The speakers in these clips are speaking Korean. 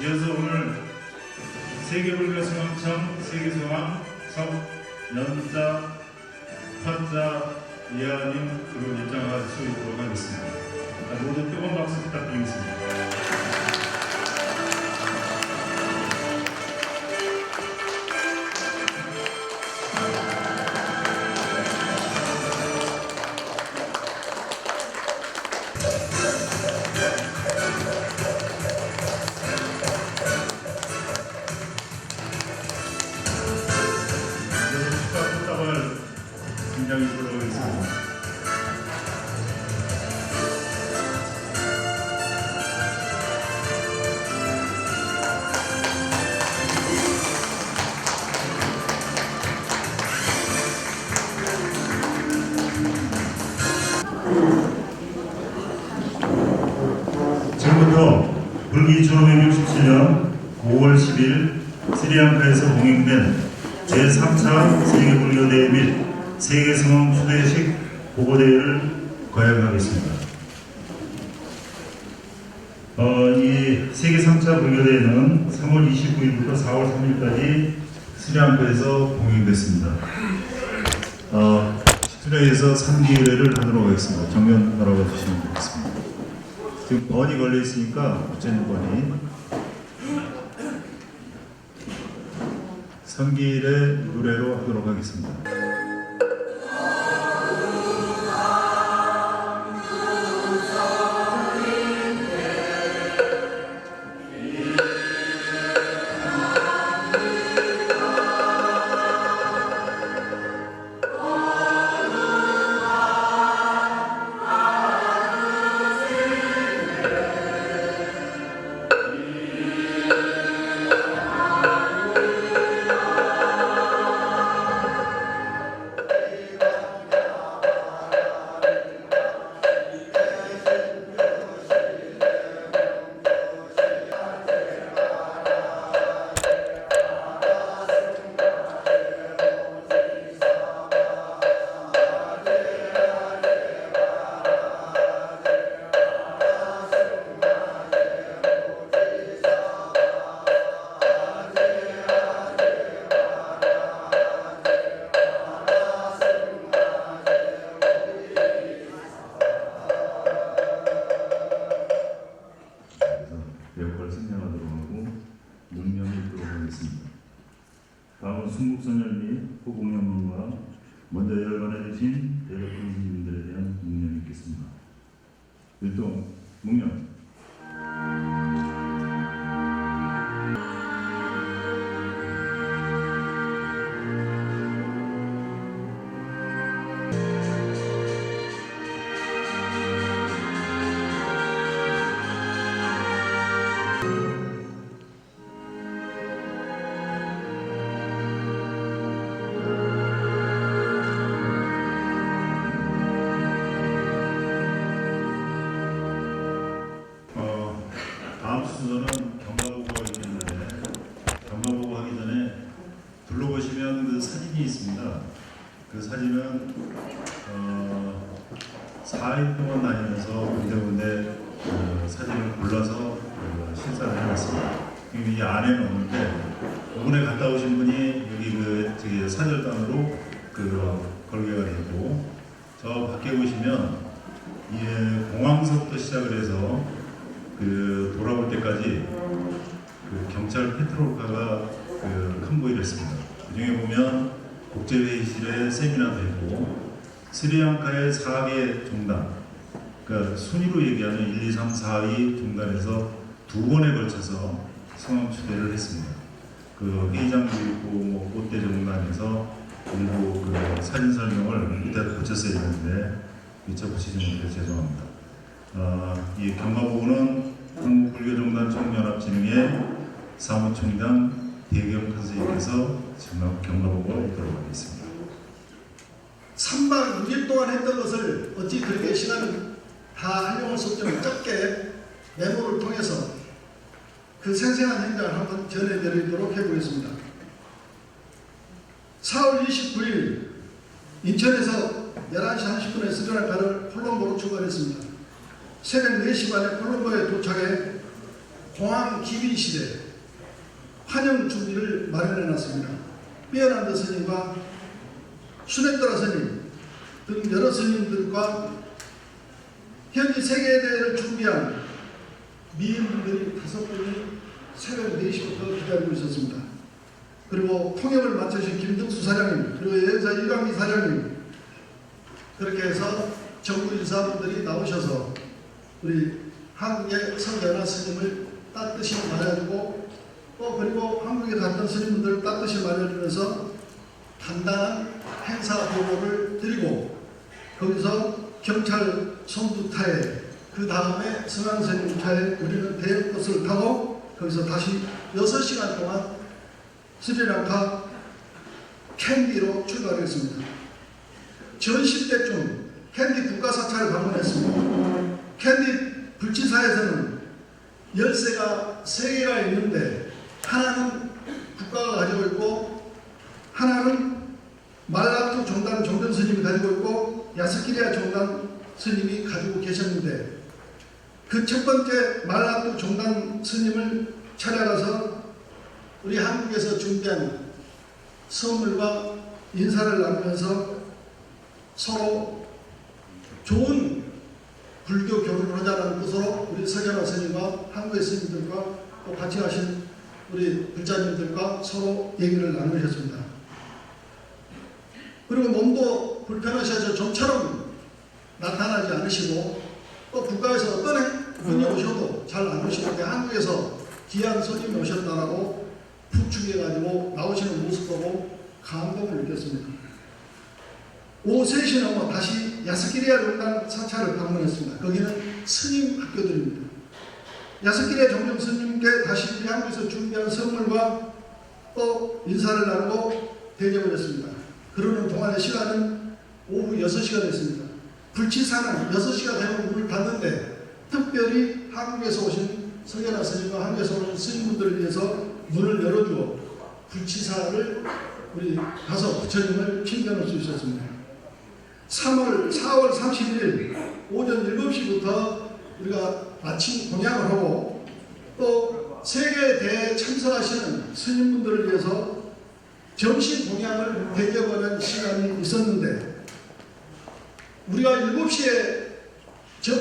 이어서 오늘 세계불교승왕청 세계승왕 석연자 파자 이하님으로 입장할 수 있도록 하겠습니다. 모두 뜨거운 박수 부탁드리겠습니다. 굉장히 부러워했습니다. 지금부터 불기 1567년 5월 10일 스리랑카에서 봉행된 제3차 세계불교대회 및 세계승왕 추대식 보고대회를 거행하겠습니다. 이 세계 3차 불교대회는 3월 29일부터 4월 3일까지 스리랑카에서 봉행됐습니다. 스리랑카에서 3기회를 하도록 하겠습니다. 정면 바라봐 주시면 되겠습니다. 지금 번이 걸려 있으니까 어쨌든 번이 3기일의 노래로 하도록 하겠습니다. 다음은 순국선열 및 호공연문과 먼저 열반해 주신 대덕군 스님들에 대한 묵념이 있겠습니다. 일동 묵념. 다음 순서는 경과보고 하기 때문에 경과보고 하기 전에 둘러보시면 그 사진이 있습니다. 그 사진은 4일 동안 다니면서 군데군데 사진을 골라서 신사를 해놨습니다. 이 안에는 없는데 이번에 갔다 오신 분이 여기 그 사절단으로 걸개가 되고 저 밖에 보시면 공항서부터 시작을 해서 돌아올 때까지 경찰 페트롤카가 컨보이를 했습니다. 그 중에 보면 국제회의실에 세미나도 했고 스리랑카의 4개 종단, 그러니까 순위로 얘기하면 1, 2, 3, 4위 종단에서 2번에 걸쳐서 성황 추대를 했습니다. 회의장도 있고 꽃대 종단에서 일부 사진 설명을 밑에 붙였어야 되는데 미처 붙이지 못해서 죄송합니다. 이 경마보고는 한국불교종단 총연합진흥회 사무총장 대경 선생님께서 지금 경마보고를 읽도록 하겠습니다. 3박 6일 동안 했던 것을 어찌 그렇게 시간을 다 활용할 수 없지만 짧게 메모를 통해서 그 생생한 현장을 한번 전해드리도록 해보겠습니다. 4월 29일 인천에서 11시 30분에 스리랑카를 콜롬보로 출발했습니다. 새벽 4시 반에 콜롬보에 도착해 공항 기비실에 환영 준비를 마련해놨습니다. 삐어난드 스님과 수네트라 스님 등 여러 스님들과 현지 세계대회를 준비한 미인분들이 5분이 새벽 4시부터 기다리고 있었습니다. 그리고 통역을 맡으신 김덕수 사장님, 그리고 여행사 이광희 사장님, 그렇게 해서 정부 인사분들이 나오셔서 우리 한국의 성연화 스님을 따뜻이 맞아주고 또 그리고 한국에 갔던 스님분들을 따뜻이 맞아주면서 간단한 행사 보고를 드리고 거기서 경찰 선두타에 그 다음에 성황스님 차에 우리는 대형버스를 타고 거기서 다시 6시간 동안 스리랑카 캔디로 출발했습니다. 전 10대쯤 캔디 국가사찰을 방문했습니다. 캔디 불치사에서는 열쇠가 3개가 있는데 하나는 국가가 가지고 있고 하나는 말라투 종단 종전 스님이 가지고 있고 야스키리아 종단 스님이 가지고 계셨는데 그 첫 번째 말라투 종단 스님을 찾아가서 우리 한국에서 준비한 선물과 인사를 나누면서 서로 좋은 불교 교류를 하자는 뜻으로 우리 석연화 스님과 한국의 스님들과 또 같이 하신 우리 불자님들과 서로 얘기를 나누셨습니다. 그리고 몸도 불편하셔서 좀처럼 나타나지 않으시고 또 국가에서 어떤 분이 오셔도 잘 안 오시는데 한국에서 귀한 손님이 오셨다라고 부축해가지고 나오시는 모습 보고 감동을 느꼈습니다. 오후 3시 넘어 다시 야스키리아 종단 사찰을 방문했습니다. 거기는 스님 학교들입니다. 야스키리아 종종 스님께 다시 우리 한국에서 준비한 선물과 또 인사를 나누고 대접을 했습니다. 그러는 동안의 시간은 오후 6시가 됐습니다. 불치사는 6시가 되면 문을 닫는데 특별히 한국에서 오신 석연화 스님과 한국에서 오신 스님분들을 위해서 문을 열어주어 불치사를 우리 가서 부처님을 칭찬할 수 있었습니다. 4월 31일 오전 7시부터 우리가 아침 공양을 하고 또 세계대회에 참석하시는 스님분들을 위해서 점심 공양을 대접하는 시간이 있었는데 우리가 7시에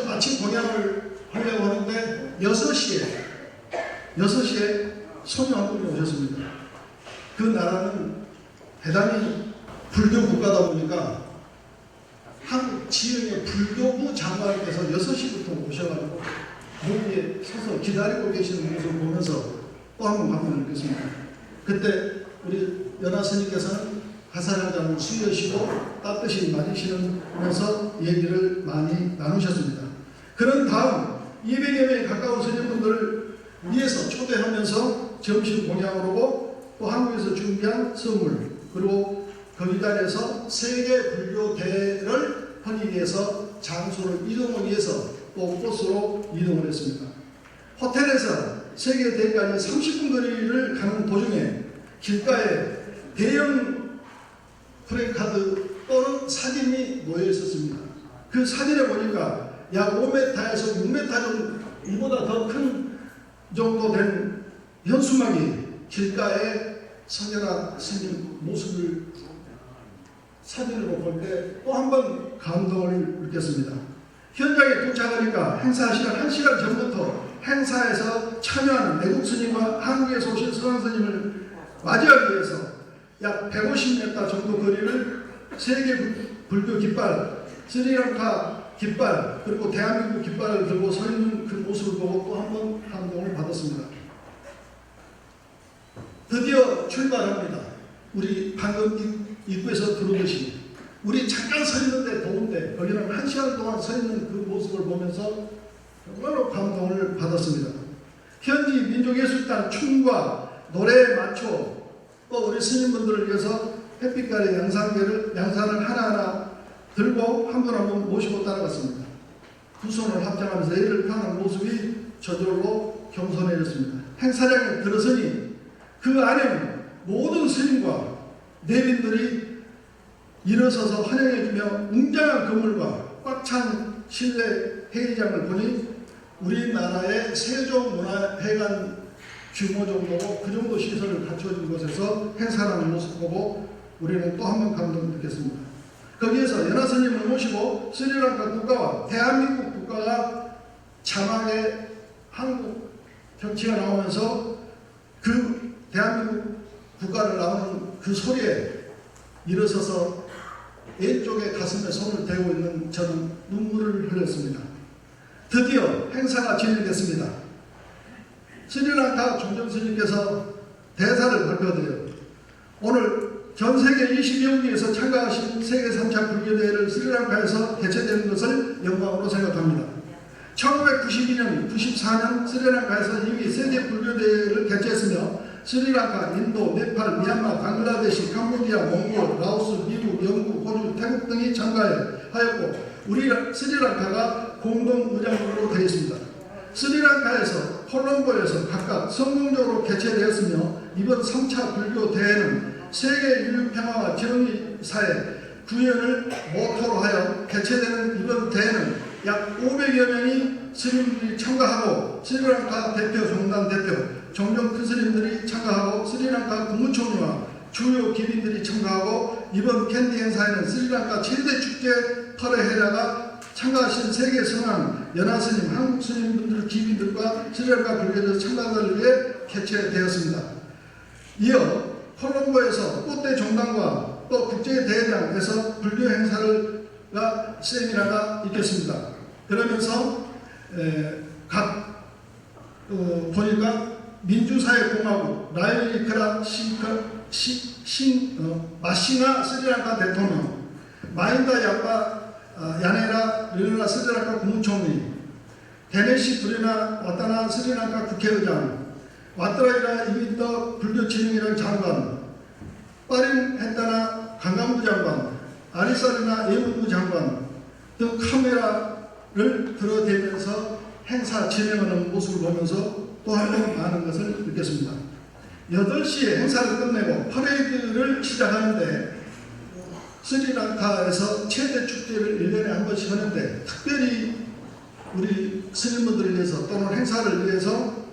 아침 공양을 하려고 하는데 6시에 소녀 한 분이 오셨습니다. 그 나라는 대단히 불교 국가다 보니까 한국 지역의 불교부 장관께서 6시부터 오셔가지고 여기에 서서 기다리고 계시는 모습을 보면서 또 한 번 감동을 느꼈습니다. 그때 우리 연화 스님께서는 화살을 잡은 수여시고 따뜻이 맞으시면서 얘기를 많이 나누셨습니다. 그런 다음 200여 명에 가까운 스님분들을 위해서 초대하면서 점심 공양을 하고 또 한국에서 준비한 선물 그리고 그 자리에서 세계 불교 대회를 하기 위해서 장소를 이동하기 위해서 또 버스로 이동을 했습니다. 호텔에서 세계 대회까지 30분 거리를 가는 도중에 길가에 대형 프레카드 또는 사진이 놓여 있었습니다. 그 사진에 보니까 약 5m에서 6m 정도 이보다 더 큰 정도 된 현수막이 길가에 석연화 스님 모습을 사진으로 볼 때 또 한 번 감동을 느꼈습니다. 현장에 도착하니까 행사 시간 1시간 전부터 행사에서 참여하는 외국 스님과 한국에서 오신 서강 스님을 맞이하기 위해서 약 150m 정도 거리를 세계 불교 깃발, 스리랑카 깃발, 그리고 대한민국 깃발을 들고 서 있는 그 모습을 보고 또 한 번 감동을 받았습니다. 드디어 출발합니다. 우리 방금 입구에서 들어오듯이 우리 잠깐 서 있는데 더운데 거기는 1시간 동안 서 있는 그 모습을 보면서 정말로 감동을 받았습니다. 현지 민족예술단 춤과 노래에 맞춰 또 우리 스님분들을 위해서 햇빛깔의 양산을 하나하나 들고 한 분 한 분 모시고 따라갔습니다. 두 손을 합장하면서 예를 펴는 모습이 저절로 겸손해졌습니다. 행사장에 들어서니 그 안에는 모든 스님과 내빈들이 일어서서 환영해주며 웅장한 건물과 꽉 찬 실내 회의장을 보니 우리나라의 세종문화회관 규모 정도로 그 정도 시설을 갖춰진 곳에서 행사하는 모습 보고 우리는 또 한 번 감동을 느꼈습니다. 거기에서 연화스님을 모시고 스리랑카 국가와 대한민국 국가가 자막에 한국 정치가 나오면서 그 대한민국 국가를 나오는 그 소리에 일어서서 왼쪽에 가슴에 손을 대고 있는 저는 눈물을 흘렸습니다. 드디어 행사가 진행됐습니다. 스리랑카 종정스님께서 대사를 발표드려요. 오늘 전 세계 20여 개에서 참가하신 세계 3차 불교대회를 스리랑카에서 개최되는 것을 영광으로 생각합니다. 1992년, 94년 스리랑카에서 이미 세계 불교대회를 개최했으며 스리랑카, 인도, 네팔, 미얀마, 방글라데시, 캄보디아, 몽골, 라오스, 미국, 영국, 호주, 태국 등이 참가하였고 우리 스리랑카가 공동 의장국으로 되어 있습니다. 스리랑카에서 콜롬보에서 각각 성공적으로 개최되었으며 이번 3차 불교 대회는 세계 인류 평화와 정의사의 구현을 모토로 하여 개최되는 이번 대회는 약 500여 명의 스님들이 참가하고 스리랑카 대표, 종단 대표, 종종 큰 스님들이 참가하고 스리랑카 국무총리와 주요 기빈들이 참가하고 이번 캔디 행사에는 스리랑카 최대 축제 터레헤라가 참가하신 세계 성황, 연화스님, 한국 스님분들, 기빈들과 스리랑카 불교자 참가자를 위해 개최되었습니다. 이어 콜롬보에서 꽃대 종단과 또 국제대회장에서 불교 행사를 세미나가 있겠습니다. 그러면서 보니까 민주사회공화국 라이리크라 마싱아 스리랑카 대통령, 마힌다 야네라 르나 스리랑카 국무총리, 데네시 브리나 와타나 스리랑카 국회의장, 와트라이라 이민더 불교진흥이라는 장관, 빠린 헨타나 관광부 장관, 아리사르나 예문부 장관 등 카메라를 들어대면서 행사 진행하는 모습을 보면서 또 한 번 많은 것을 느꼈습니다. 8시에 행사를 끝내고 퍼레이드를 시작하는데 스리랑카에서 최대 축제를 1년에 한 번씩 하는데 특별히 우리 스님분들을 위해서 또는 행사를 위해서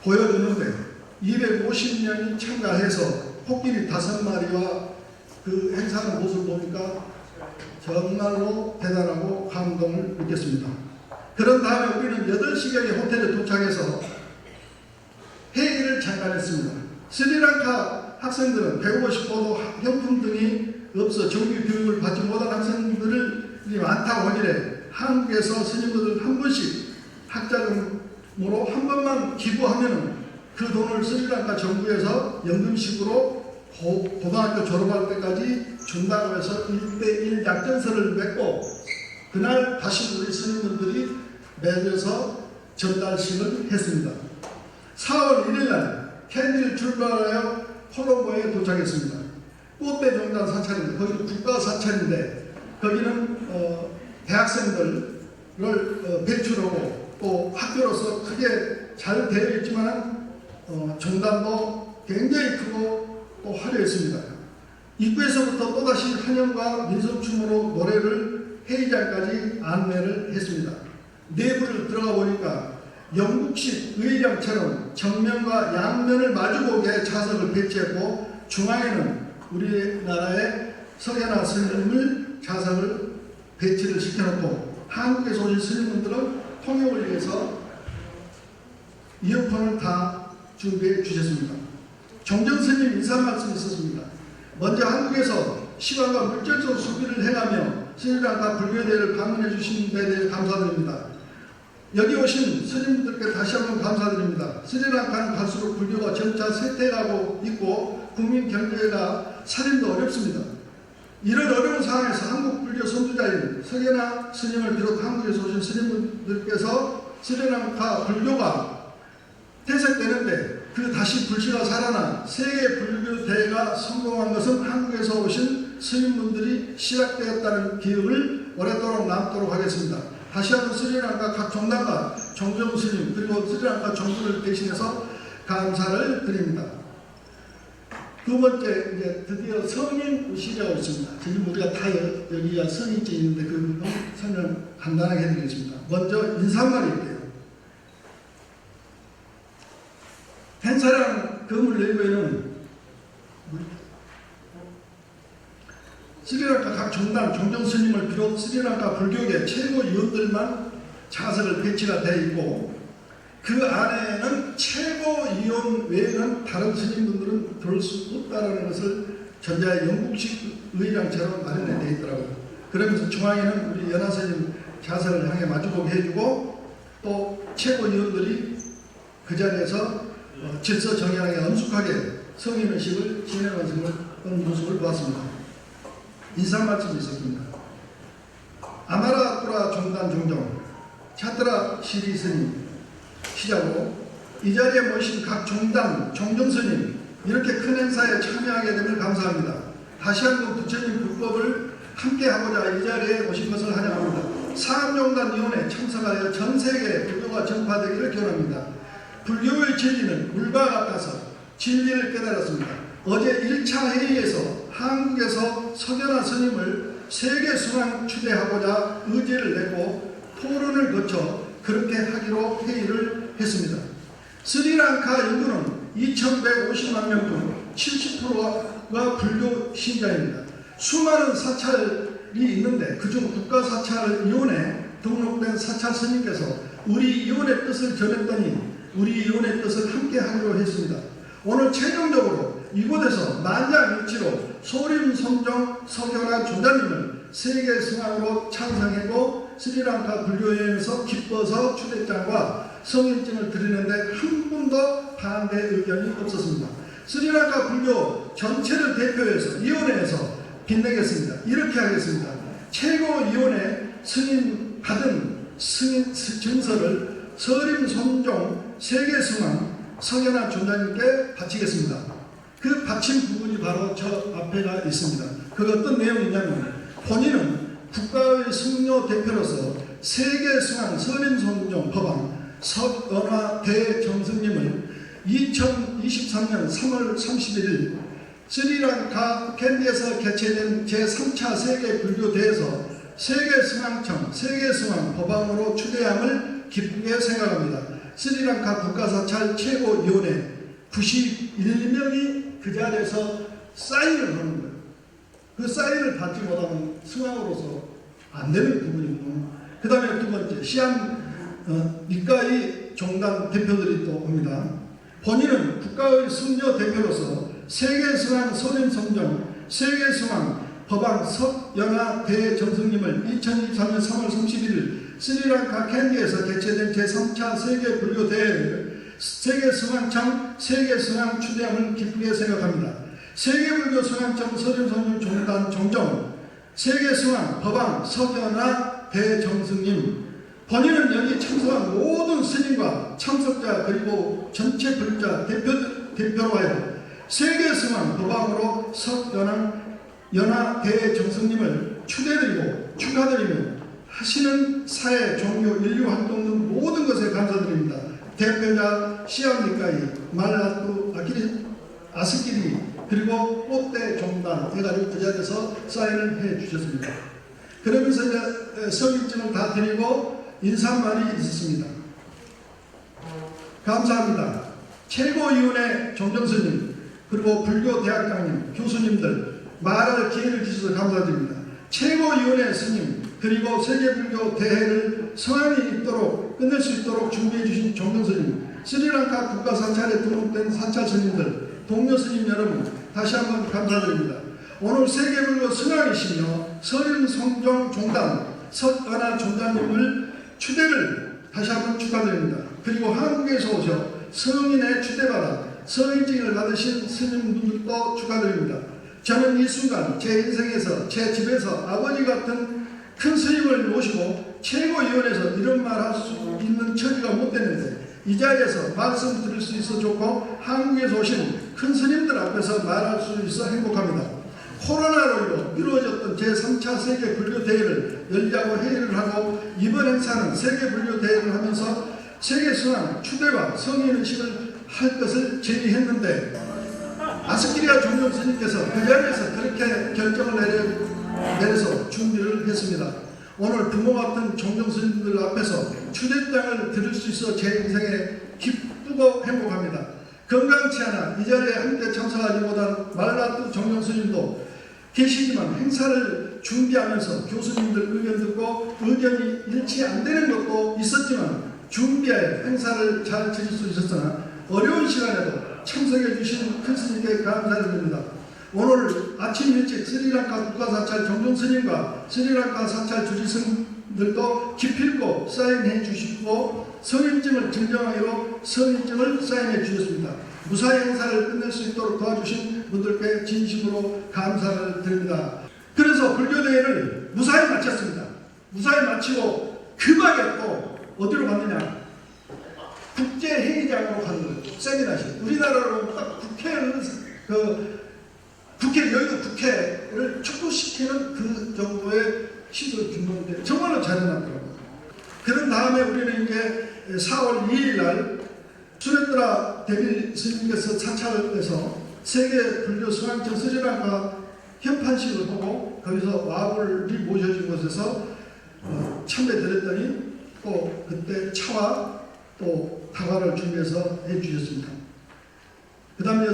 보여주는데 250명이 참가해서 코끼리 5마리와 그 행사하는 모습을 보니까 정말로 대단하고 감동을 느꼈습니다. 그런 다음에 우리는 8시경에 호텔에 도착해서 회의를 잠깐 했습니다. 스리랑카 학생들은 배우고 싶어도 형품 등이 없어 정규 교육을 받지 못한 학생들이 많다고 하길래 한국에서 스님들 한 번씩 학자금으로 한 번만 기부하면 그 돈을 스리랑카 정부에서 연금식으로 고등학교 졸업할 때까지 준다고 해서 1:1 약정서를 맺고 그날 다시 우리 스님들이 맺어서 전달식을 했습니다. 4월 1일날 캔디를 출발하여 콜롬보에 도착했습니다. 꽃대 종단 사찰인데 거기는 국가 사찰인데 거기는 대학생들을 배출하고 또 학교로서 크게 잘 되어 있지만 종단도 굉장히 크고 또 화려했습니다. 입구에서부터 또다시 환영과 민속춤으로 노래를 회의장까지 안내를 했습니다. 내부를 들어가 보니까 영국식 의장처럼 정면과 양면을 마주보게 좌석을 배치했고 중앙에는 우리나라의 석연화 스님을 좌석을 배치를 시켜놓고 한국에서 오신 스님분들은 통역을 위해서 이어폰을 다 준비해 주셨습니다. 정정 스님 인사 말씀이 있었습니다. 먼저 한국에서 시간과 물질적 수비를 해가며 스리랑카 불교대회를 방문해 주신 데 대해 감사드립니다. 여기 오신 스님들께 다시 한번 감사드립니다. 스리랑카는 갈수록 불교가 점차 쇠퇴하고 있고 국민 경제가 살림도 어렵습니다. 이런 어려운 상황에서 한국 불교 선두자인 석연화 스님을 비롯 한국에서 오신 스님들께서 스리랑카 불교가 퇴색되는데 그 다시 불씨가 살아나 세계 불교 대회가 성공한 것은 한국에서 오신 스님분들이 시작되었다는 기억을 오랫도록 남도록 하겠습니다. 다시 한번 스리랑카 각 종단과 정정 스님 그리고 스리랑카 정부를 대신해서 감사를 드립니다. 두 번째, 이제 드디어 성인 시리가 있습니다. 지금 우리가 다 여기가 성인증 있는데 그 설명 간단하게 해드리겠습니다. 먼저 인사말일게요. 펜사랑 거물 내부에는 스리랑카 각 정당 정정 스님을 비롯 스리랑카 불교계 최고 위원들만 좌석을 배치가 되어 있고 그 안에는 최고위원 외에는 다른 스님분들은 들어올 수 없다는 것을 전자의 영국식 의장처럼 마련해 되어 있더라고요. 그러면서 중앙에는 우리 연화 스님 좌석을 향해 마주보게 해주고 또 최고위원들이 그 자리에서 질서 정연하게 엄숙하게 성인의식을 진행하는 모습을 보았습니다. 인사 말씀이 있었습니다. 아마라쿠라 종단 종정 차트라 시리 스님 시작으로 이 자리에 모이신 각 종단 종정스님 이렇게 큰 행사에 참여하게 됨을 감사합니다. 다시 한번 부처님 불법을 함께하고자 이 자리에 오신 것을 환영합니다. 사암종단위원회 참석하여 전세계 불교가 전파되기를 기원합니다. 불교의 진리는 물과 같아서 진리를 깨달았습니다. 어제 1차 회의에서 한국에서 석연화 스님을 세계수강 추대하고자 의지를 내고 토론을 거쳐 그렇게 하기로 회의를 했습니다. 스리랑카 인구는 2150만 명 중 70%가 불교 신자입니다. 수많은 사찰이 있는데 그중 국가사찰위원회 등록된 사찰 스님께서 우리 위원회 뜻을 전했더니 우리 위원회 뜻을 함께 하기로 했습니다. 오늘 최종적으로 이곳에서 만장일치로 소림성정 석연화 조자님을 세계 승항으로 찬성했고 스리랑카 불교회에서 기뻐서 추대장과 성인증을 드리는데 한 분도 반대 의견이 없었습니다. 스리랑카 불교 전체를 대표해서 위원회에서 빛내겠습니다. 이렇게 하겠습니다. 최고위원회 승인 받은 승인 증서를 서림성종 세계승왕 석연화 조자님께 바치겠습니다. 그 바친 부분이 바로 저 앞에가 있습니다. 그 어떤 내용이냐면 본인은 국가의 승려 대표로서 세계승왕 서림성종 법왕 석연화 대정승님을 2023년 3월 31일 스리랑카 캔디에서 개최된 제3차 세계 불교대회에서 세계승왕청 세계승왕 법왕으로 추대함을 기쁘게 생각합니다. 스리랑카 국가사찰 최고위원회 91명이 그 자리에서 사인을 하는 거예요. 그 사인을 받지 못하면 승왕으로서 안 되는 부분이고, 그 다음에 두 번째 시안 니카이 종단 대표들이 또 옵니다. 본인은 국가의 승려 대표로서 세계승왕 서림성정 세계승왕 법왕 석연화 대정승님을 2023년 3월 31일 스리랑카 캔디에서 개최된 제3차 세계 불교대회를 세계승왕청 세계승왕 추대함을 기쁘게 생각합니다. 세계불교 승왕청 서림성령 종단 종정 세계승왕 법왕 석연화 대정승님 본인은 여기 참석한 모든 스님과 참석자 그리고 전체 불자 대표로 하여 세계승왕 법왕으로 석연화 대정승님을 추대드리고 축하드리며 하시는 사회, 종교, 인류 활동 등 모든 것에 감사드립니다. 대표자 시암니까이, 말라뚜, 아스키리 그리고 꽃대 종단 해가지고 그 자리에서 사인을 해 주셨습니다. 그러면서 이제 성인증을 다 드리고 인사말이 있었습니다. 감사합니다. 최고위원회 정정스님 그리고 불교대학장님, 교수님들 말할 기회를 주셔서 감사드립니다. 최고위원회 스님 그리고 세계불교 대회를 성안이 있도록 끝낼 수 있도록 준비해 주신 종교 스님, 스리랑카 국가 사찰에 등록된 사찰 스님들, 동료 스님 여러분 다시 한번 감사드립니다. 오늘 세계불교 성황이시며 서륜성종 종단 석은하 종단님을 추대를 다시 한번 축하드립니다. 그리고 한국에서 오셔 성인의 추대받아 성인증을 받으신 스님분들도 축하드립니다. 저는 이 순간 제 인생에서 제 집에서 아버지 같은 큰 스님을 모시고 최고위원회에서 이런 말 할 수 있는 처지가 못 됐는데 이 자리에서 말씀 드릴 수 있어 좋고 한국에서 오신 큰 스님들 앞에서 말할 수 있어 행복합니다. 코로나로 미뤄졌던 제3차 세계불교대회를 열자고 회의를 하고 이번 행사는 세계불교대회를 하면서 세계성황 추대와 성인의식을 할 것을 제의했는데 아스키리아 종교 스님께서 그 자리에서 그렇게 결정을 내려서 준비를 했습니다. 오늘 부모 같은 종교 스님들 앞에서 추대장을 드릴 수 있어 제 인생에 기쁘고 행복합니다. 건강치 않아 이 자리에 함께 참석하지 못한 말라뚜 종교 스님도 계시지만 행사를 준비하면서 교수님들 의견 듣고 의견이 일치 안 되는 것도 있었지만 준비해 행사를 잘 지킬 수 있었으나 어려운 시간에도 참석해 주신 큰 스님께 감사를 드립니다. 오늘 아침 일찍 스리랑카 국가사찰 정종 스님과 스리랑카 사찰 주지스님들도 기필코 사인해 주시고 성인증을 증정하기로 성인증을 사인해 주셨습니다. 무사히 행사를 끝낼 수 있도록 도와주신 분들께 진심으로 감사를 드립니다. 그래서 불교대회를 무사히 마쳤습니다. 무사히 마치고 급하게 또 어디로 갔느냐? 국제회의장으로 가는 거예요. 세미나실. 우리나라로 딱 국회를 여의도 국회를 축소시키는 그 정도의 시설 규모인데 정말로 잘 해놨더라고요. 그런 다음에 우리는 이제 4월 2일 날 수레트라 대비 스님께서 사찰에서 세계 불교 성황청 스리랑카 현판식을 보고 거기서 와불이 모셔진 곳에서 참배드렸더니 또 그때 차와 또 다과를 준비해서 해주셨습니다. 그 다음에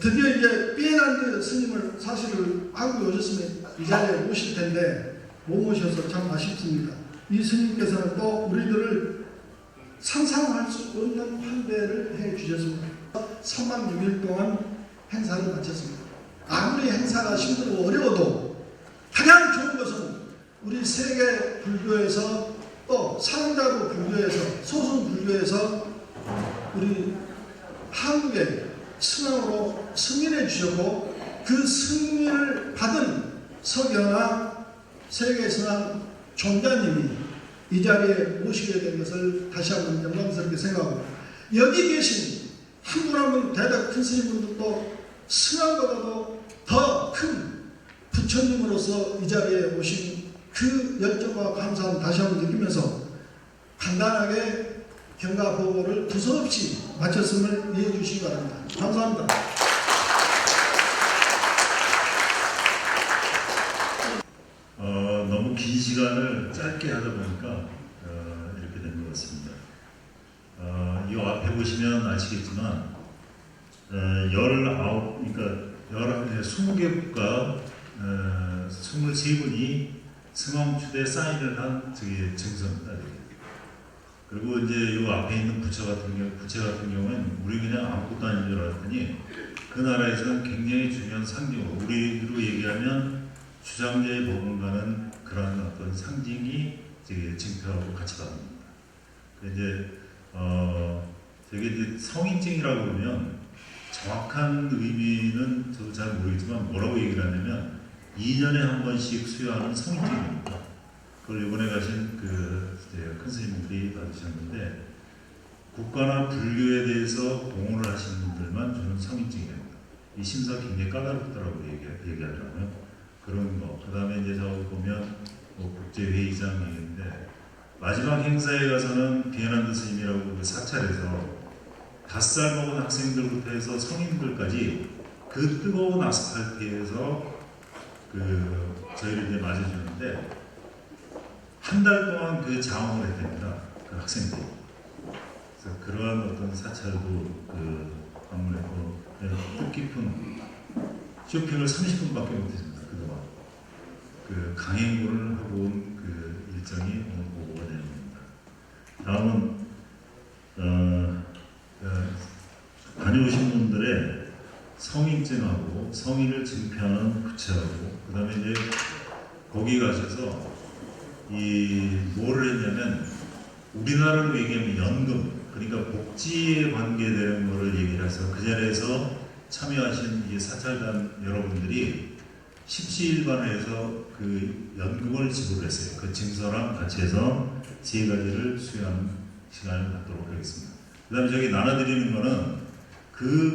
드디어 이제 삐에난드 스님을 사실을 한국에 오셨으면 이 자리에 모실 텐데 못 모셔서 참 아쉽습니다. 이 스님께서는 또 우리들을 상상할 수 없는 환대를 해주셨습니다. 3박 6일 동안 행사를 마쳤습니다. 아무리 행사가 힘들고 어려워도 가장 좋은 것은 우리 세계 불교에서 또 상자부 불교에서 소승 불교에서 우리 한국에 승항으로 승인해 주셨고 그 승인을 받은 석연화 세계성황 종자님이 이 자리에 모시게 된 것을 다시 한번 영광스럽게 생각하고 여기 계신 한 분 한 분 대답 큰 스님분들도 승항보다도 더 큰 부처님으로서 이 자리에 오신 그 열정과 감사함을 다시 한번 느끼면서 간단하게 경가보고를 두서없이 마쳤음을 이해해 주시기 바랍니다. 감사합니다. 너무 긴 시간을 짧게 하다 보니까 이렇게 된 것 같습니다. 이 앞에 보시면 아시겠지만 20개 국가 23분이 승황추대 사인을 한 증서입니다. 그리고 이제 이 앞에 있는 부채 같은 경우는 우리 그냥 아무것도 아닌 줄 알았더니 그 나라에서는 굉장히 중요한 상징으로 우리로 얘기하면 주장제의 법원과는 그런 어떤 상징이 증표하고 같이 나옵니다. 이제 되게 이제 성인증이라고 그러면 정확한 의미는 저도 잘 모르겠지만 뭐라고 얘기를 하냐면 2년에 한 번씩 수여하는 성인증입니다. 그걸 이번에 가신 큰 스님들이 받으셨는데 국가나 불교에 대해서 공헌을 하시는 분들만 주는 성인증입니다. 이 심사 굉장히 까다롭더라고 얘기하더라고요. 그런 거. 그 다음에 이제 저기 보면 국제회의장 얘기인데 마지막 행사에 가서는 비에난드 스님이라고 그 사찰에서 5살 먹은 학생들부터 해서 성인들까지 그 뜨거운 아스팔트에서 저희를 이제 맞아주는데 한 달 동안 그 자원을 했답니다. 그 학생들이. 그래서 그러한 어떤 사찰도 방문했고 뜻깊은 쇼핑을 30분밖에 못했습니다. 그동안 그 강행군을 하고 온 그 일정이 오늘 보고가 되는 겁니다. 다음은 다녀오신 분들의 성인증하고 성인을 증표하는 부채하고 그 다음에 이제 거기 가셔서 뭐를 했냐면 우리나라로 얘기하면 연금 그러니까 복지에 관계되는 거를 얘기를 해서 그 자리에서 참여하신 이 사찰단 여러분들이 십시일반을 해서 그 연금을 지불했어요. 그 증서랑 같이 해서 3가지를 수여하는 시간을 갖도록 하겠습니다. 그 다음에 저기 나눠드리는 거는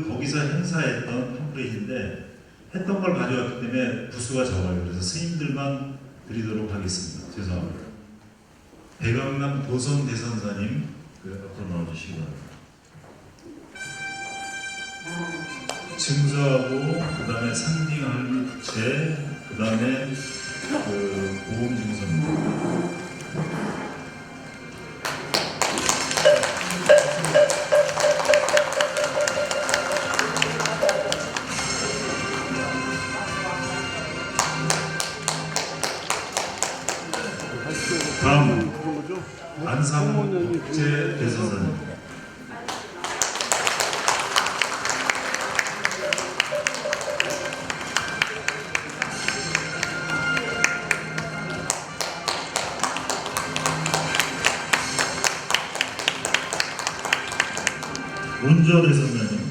거기서 행사했던 팜플렛인데 했던 걸 가져왔기 때문에 부수가 적어요. 그래서 스님들만 드리도록 하겠습니다. 죄송합니다. 대강남 도선 대선사님 앞으로 나와주시기 바랍니다. 증서하고 그 다음에 상징할 부채 그 다음에 보험 증서입니다. 다음 안상국제 대선사님. 문조 대선사님.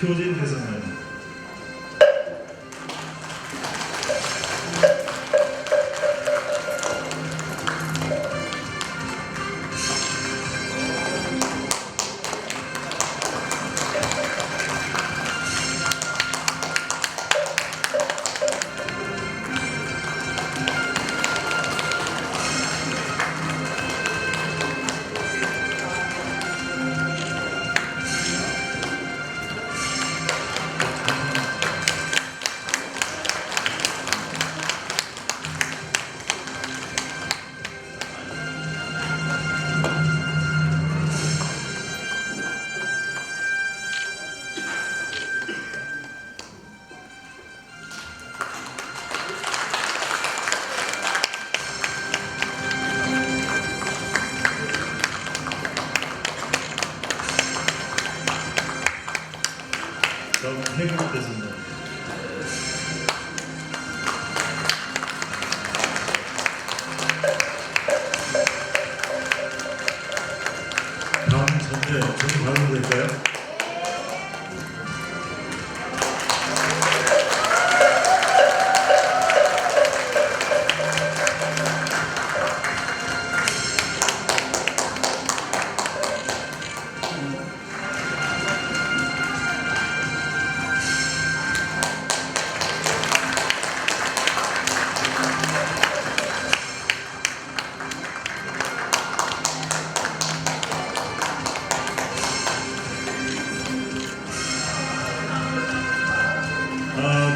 효진 대선사님. 해국 대선사님. 다음 전대 저기 받아도 될까요?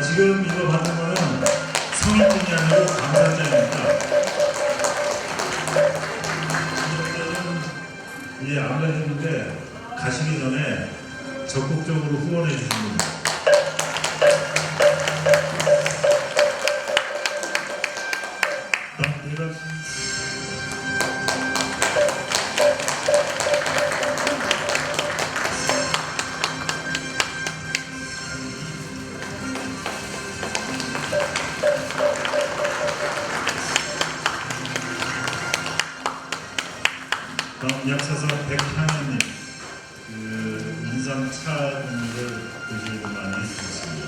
지금 이거 받는 거는 성인증이 아니고 감사장입니다. 이제 안 가셨는데 가시기 전에 적극적으로 후원해 주시는 겁니다. 다음 약사사 백향현님 인삼차 종류를 드시고 많이 해주셨습니다.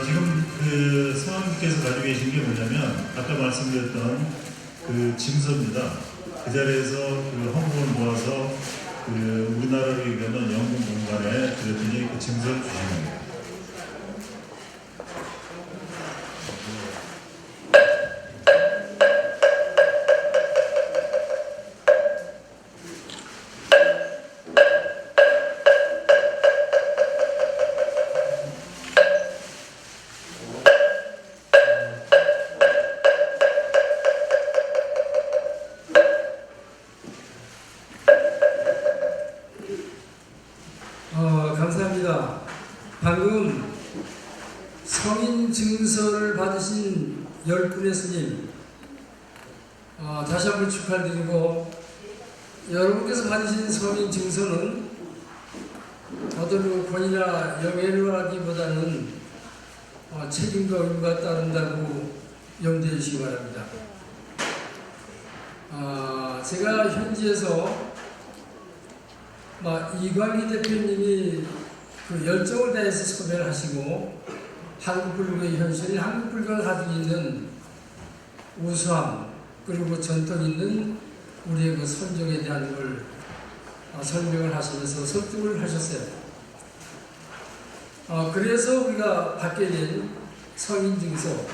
지금 성함께서 가지고 계신 게 뭐냐면 아까 말씀드렸던 증서입니다. 그 자리에서 헌금을 모아서 우리나라로 얘기하면 연금 공간에 드렸더니 증서를 주시는 거예요. 축하합니다. 방금 성인 증서를 받으신 10분의 스님, 다시 한번 축하드리고, 여러분께서 받으신 성인 증서는 어떤 권위나 영예를 하기보다는 책임과 의무가 따른다고 염두해 주시기 바랍니다. 제가 현지에서 이광희 대표님이 그 열정을 다해서 섭외를 하시고 한국불교의 현실이 한국불교가 가지고 있는 우수함 그리고 전통 있는 우리의 그 선정에 대한 걸 설명을 하시면서 설득을 하셨어요. 그래서 우리가 받게 된 성인증서,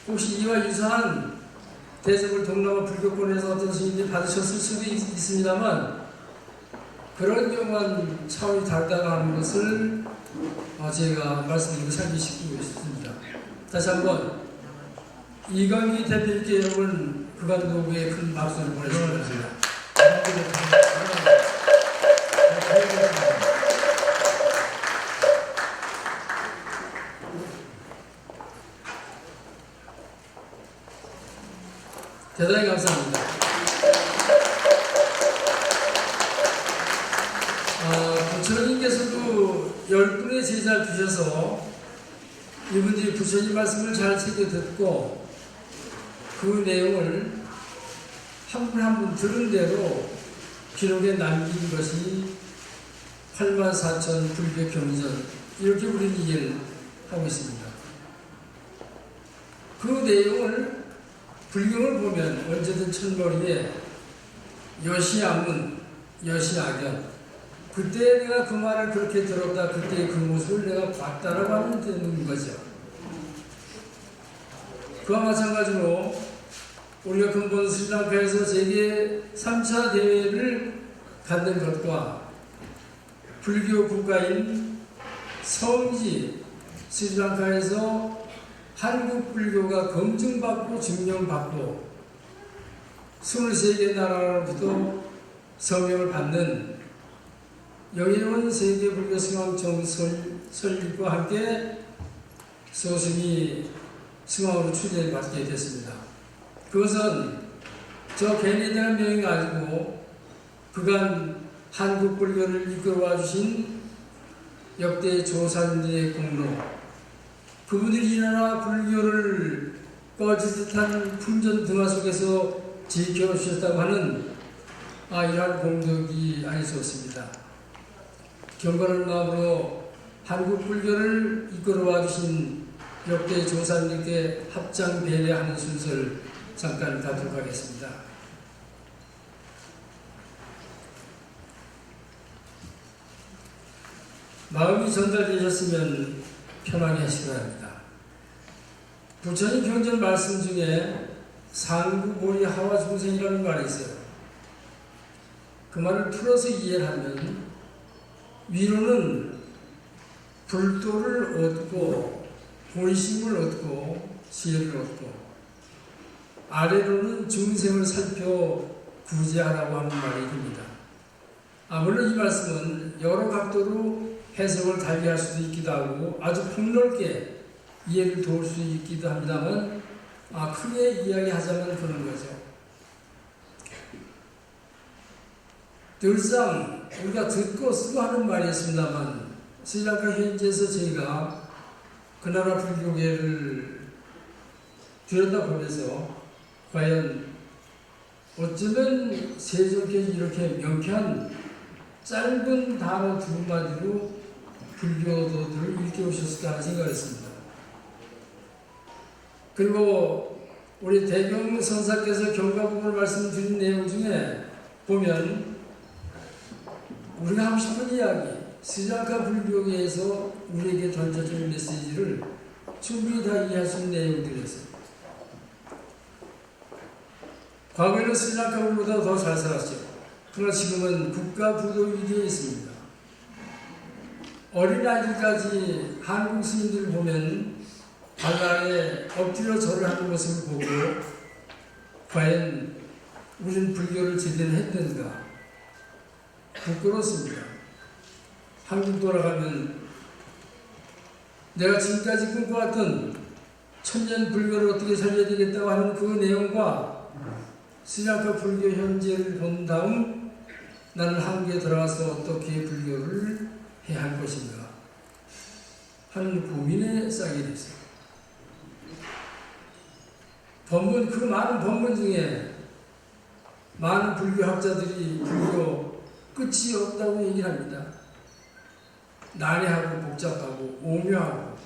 혹시 이와 유사한 대접을 동남아 불교권에서 어떤 스님들이 받으셨을 수도 있습니다만 그런 경우는 차원이 다르다고 하는 것을 제가 말씀드리고 상기시키고 있습니다. 다시 한번 이광희 대표님께 여러분 그간도구에 큰 박수를 보내주십니다. 대단히 감사합니다. 부처님께서도 10분의 제자를 두셔서 이분들이 부처님 말씀을 잘 새겨 듣고 그 내용을 한 분 한 분 들은 대로 기록에 남긴 것이 84,000 불교 경전, 이렇게 우리는 이해를 하고 있습니다. 그 내용을 불경을 보면 언제든 첫머리에 여시아문, 여시아견, 그때 내가 그 말을 그렇게 들었다, 그때 그 모습을 내가 봤다라고 하면 되는 거죠. 그와 마찬가지로 우리가 근본 스리랑카에서 세계 3차 대회를 갖는 것과 불교 국가인 성지 스리랑카에서 한국 불교가 검증받고 증명받고 23개 나라로부터 서명을 받는 영예로운 세계 불교 승왕청 설립과 함께 소승이 승왕으로 추대를 받게 됐습니다. 그것은 저 개인에 대한 명이 아니고 그간 한국 불교를 이끌어와 주신 역대 조사님들의 공로, 그분들이 이 나라 불교를 꺼지듯한 품전 등화 속에서 지켜주셨다고 하는 이러한 공덕이 아닐 수 없습니다. 경건한 마음으로 한국 불교를 이끌어와 주신 역대 조사님께 합장 배례하는 순서를 잠깐 갖도록 하겠습니다. 마음이 전달되셨으면 편하게 하시기 바랍니다. 부처님 경전 말씀 중에 상구보리 하와 중생이라는 말이 있어요. 그 말을 풀어서 이해를 하면 위로는 불도를 얻고 본심을 얻고 지혜를 얻고 아래로는 중생을 살펴 구제하라고 하는 말이 됩니다. 물론 이 말씀은 여러 각도로 해석을 달리할 수도 있기도 하고 아주 폭넓게 이해를 도울 수 있기도 합니다만 크게 이야기하자면 그런 거죠. 늘상 우리가 듣고 쓰고 하는 말이었습니다만 스리랑카 현지에서 저희가 그 나라 불교계를 들여다보면서 과연 어쩌면 세종께 이렇게 명쾌한 짧은 단어 두 마디로 불교도들을 일깨우셨을까 하는 생각을 했습니다. 그리고 우리 대경 선사께서 경가부분을 말씀드린 내용 중에 보면 우리가 하고 싶은 이야기, 스리랑카 불교계에서 우리에게 던져주는 메시지를 충분히 다 이해할 수 있는 내용들이었어요. 과거에는 스리랑카 우리보다 더 잘 살았죠. 그러나 지금은 국가 부도 위기에 있습니다. 어린아이들까지 한국 스님들을 보면 바다에 엎드려 절을 하는 모습을 보고 과연 우리는 불교를 제대로 했는가 부끄럽습니다. 한국 돌아가면 내가 지금까지 꿈꿔왔던 천년 불교를 어떻게 살려야 되겠다고 하는 그 내용과 스리랑카 불교 현재를 본 다음 나는 한국에 들어가서 어떻게 불교를 해야 할 것인가 하는 고민에 쌓이게 됐어요. 그 많은 법문 중에 많은 불교학자들이 불교 끝이 없다고 얘기를 합니다. 난해하고 복잡하고 오묘하고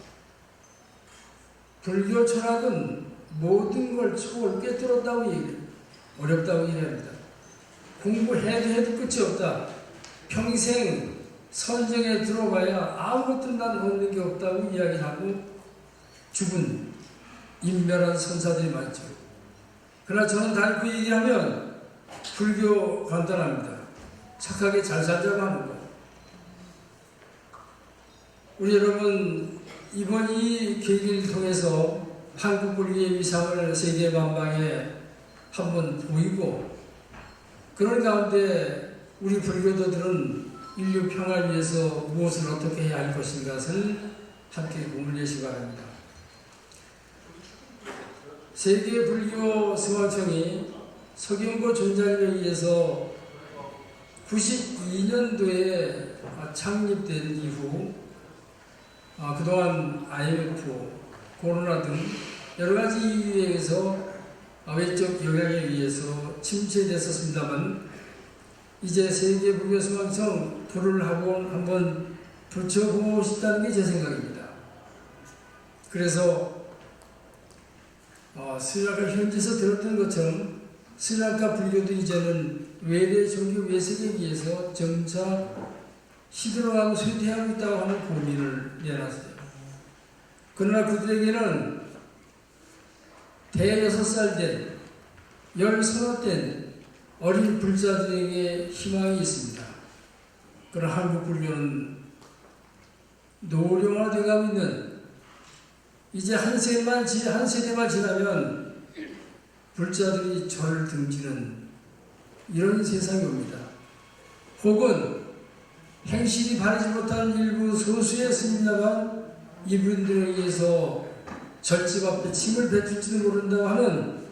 불교 철학은 모든 걸 초월 꿰뚫었다고 얘기해요. 어렵다고 얘기합니다. 공부해도 해도 끝이 없다. 평생 선정에 들어가야 아무것도 난 얻는 게 없다고 이야기하고 죽은 인멸한 선사들이 많죠. 그러나 저는 단 그 얘기하면 불교 간단합니다. 착하게 잘 살자고 하는 거예요. 우리 여러분, 이번 이 계기를 통해서 한국 불교의 위상을 세계 만방에 한번 보이고, 그런 가운데 우리 불교도들은 인류 평화를 위해서 무엇을 어떻게 해야 할 것인가를 함께 고민하시기 바랍니다. 세계 불교 승화청이 서경고 존잘에 의해서 92년도에 창립된 이후 그동안 IMF, 코로나 등 여러 가지 이유에 의해서 외적 영향에 의해서 침체됐었습니다만 이제 세계 불교 승화청 불을 하고 한번 붙여보고 싶다는 게 제 생각입니다. 그래서 스리랑카 현지에서 들었던 것처럼 스리랑카 불교도 이제는 외래 종교 외색에 의해서 점차 시들어가고 쇠퇴하고 있다고 하는 고민을 내놨어요. 그러나 그들에게는 대 6살 된, 10서너 된 어린 불자들에게 희망이 있습니다. 그러나 한국 불교는 노령화되어가고 있는, 이제 한 세대만 지나면 불자들이 절을 등지는 이런 세상이 옵니다. 혹은 행실이 바르지 못한 일부 소수의 스님자가 이분들에 의해서 절집 앞에 침을 뱉을지도 모른다고 하는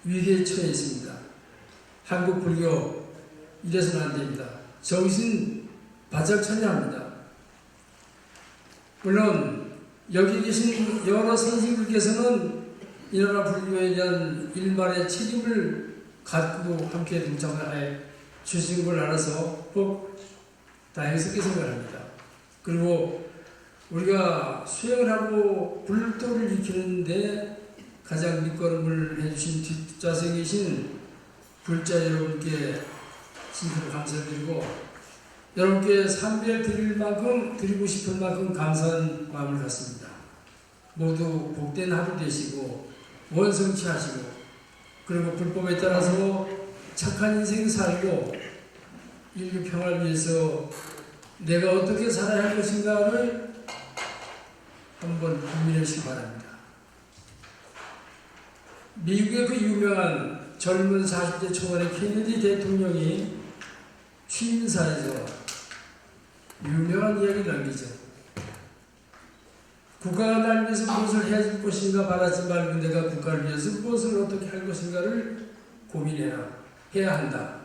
위기에 처해 있습니다. 한국 불교 이래서는 안 됩니다. 정신 바짝 차려야 합니다. 물론 여기 계신 여러 선생님께서는 이 나라 불교에 대한 일말의 책임을 갖고 함께 동참해 주신 걸 알아서 꼭 다행스럽게 생각합니다. 그리고 우리가 수행을 하고 불도를 익히는데 가장 밑거름을 해주신 뒷좌석에 계신 불자 여러분께 진심으로 감사드리고, 여러분께 삼별 드리고 싶은 만큼 감사한 마음을 갖습니다. 모두 복된 하루 되시고 원성취하시고, 그리고 불법에 따라서 착한 인생 살고 인류 평화를 위해서 내가 어떻게 살아야 할 것인가를 한번 고민하시기 바랍니다. 미국의 그 유명한 젊은 40대 초반의 케네디 대통령이 취임사에서 유명한 이야기를 남기죠. 국가가 날 위해서 무엇을 해야 할 것인가 바라지 말고 내가 국가를 위해서 무엇을 어떻게 할 것인가를 고민해라, 해야 한다.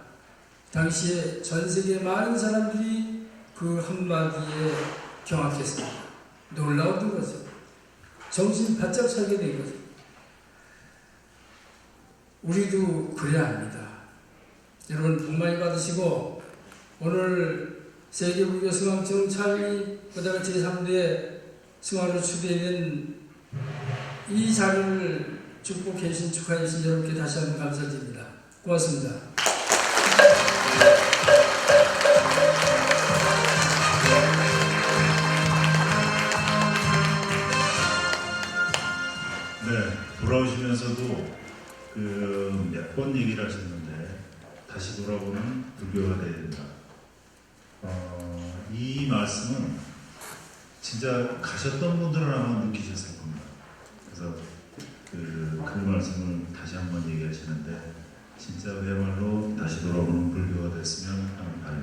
당시에 전 세계 많은 사람들이 그 한마디에 경악했습니다. 놀라웠던 거죠. 정신 바짝 차게 된 거죠. 우리도 그래야 합니다. 여러분 복 많이 받으시고, 오늘 세계불교 승화청 창립 그다음에 제3대 승화로 추대된 이 자리를 축복해 주신, 축하해 주신 여러분께 다시 한번 감사드립니다. 고맙습니다. 네, 돌아오시면서도 몇 번 얘기를 하셨는데 다시 돌아보는 불교가 되어야 된다. 이 말씀은 진짜 가셨던 분들은 아마 느끼셨을 겁니다. 그래서 그 말씀을 다시 한번 얘기하시는데 진짜 그야말로 다시 돌아보는 불교가 됐으면 하는 바람입니다.